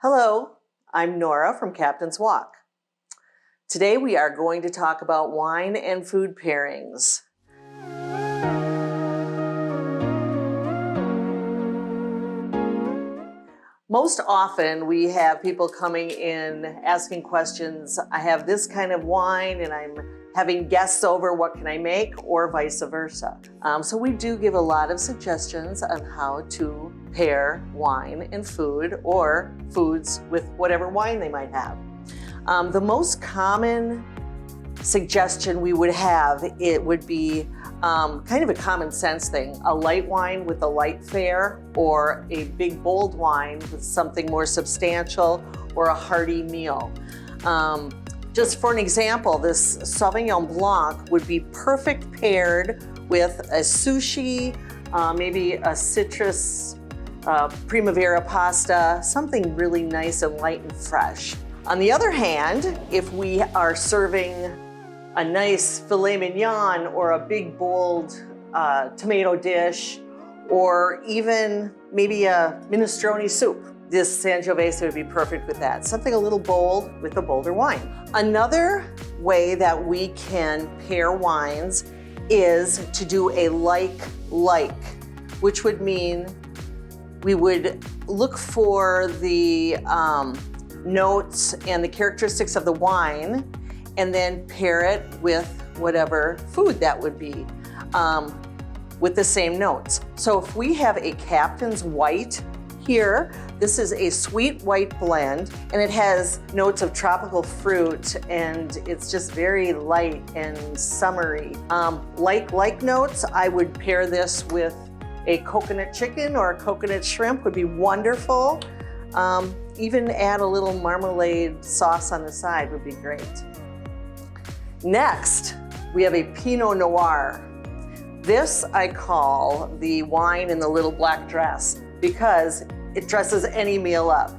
Hello, I'm Nora from Captain's Walk. Today we are going to talk about wine and food pairings. Most often we have people coming in asking questions. I have this kind of wine and I'm having guests over, what can I make, or vice versa. So we do give a lot of suggestions on how to pair wine and food, or foods with whatever wine they might have. The most common suggestion we would have, it would be kind of a common sense thing, a light wine with a light fare, or a big bold wine with something more substantial, or a hearty meal. Just for an example, this Sauvignon Blanc would be perfect paired with a sushi, maybe a citrus primavera pasta, something really nice and light and fresh. On the other hand, if we are serving a nice filet mignon or a big bold tomato dish, or even maybe a minestrone soup, this Sangiovese would be perfect with that. Something a little bold with a bolder wine. Another way that we can pair wines is to do a like, which would mean we would look for the notes and the characteristics of the wine and then pair it with whatever food that would be with the same notes. So if we have a Captain's White here, this is a sweet white blend, and it has notes of tropical fruit, and it's just very light and summery. Like notes, I would pair this with a coconut chicken or a coconut shrimp would be wonderful. Even add a little marmalade sauce on the side would be great. Next, we have a Pinot Noir. This I call the wine in the little black dress because it dresses any meal up.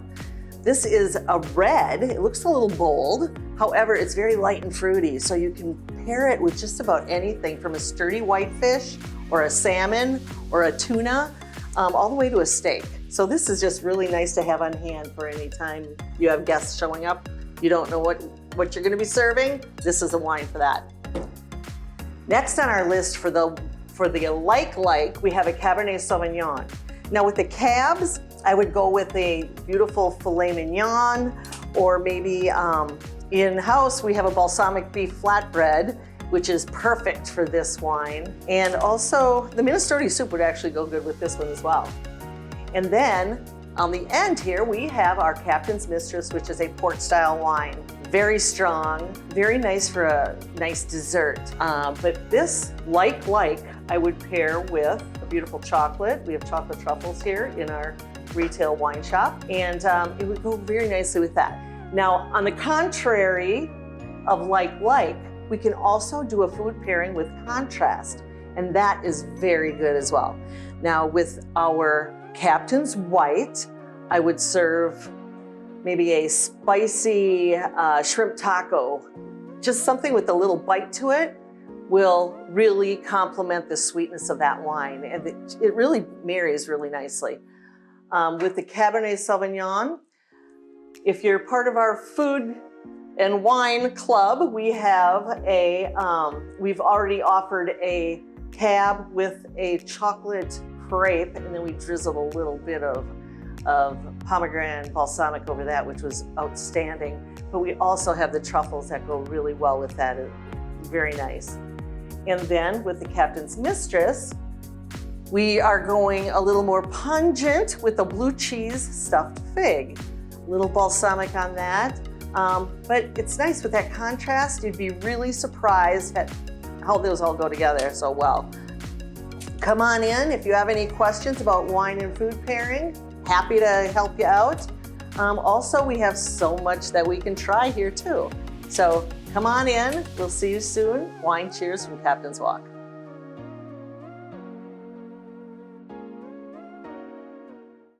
This is a red, it looks a little bold, however, it's very light and fruity, so you can pair it with just about anything from a sturdy whitefish or a salmon or a tuna, all the way to a steak. So this is just really nice to have on hand for any time you have guests showing up. You don't know what you're gonna be serving, this is a wine for that. Next on our list for the like, we have a Cabernet Sauvignon. Now with the cabs, I would go with a beautiful filet mignon, or maybe in-house we have a balsamic beef flatbread, which is perfect for this wine. And also the minestrone soup would actually go good with this one as well. And then on the end here, we have our Captain's Mistress, which is a port-style wine. Very strong, very nice for a nice dessert. But this like, I would pair with a beautiful chocolate. We have chocolate truffles here in our retail wine shop, and it would go very nicely with that. Now, on the contrary of like, we can also do a food pairing with contrast, and that is very good as well. Now, with our Captain's White, I would serve maybe a spicy shrimp taco. Just something with a little bite to it will really complement the sweetness of that wine, and it really marries really nicely. With the Cabernet Sauvignon, if you're part of our food and wine club, we have we've already offered a cab with a chocolate crepe, and then we drizzled a little bit of pomegranate balsamic over that, which was outstanding. But we also have the truffles that go really well with that. Very nice. And then with the Captain's Mistress, we are going a little more pungent with a blue cheese stuffed fig. A little balsamic on that. But it's nice with that contrast. You'd be really surprised at how those all go together so well. Come on in if you have any questions about wine and food pairing. Happy to help you out. Also, we have so much that we can try here too. So come on in, we'll see you soon. Wine cheers from Captain's Walk.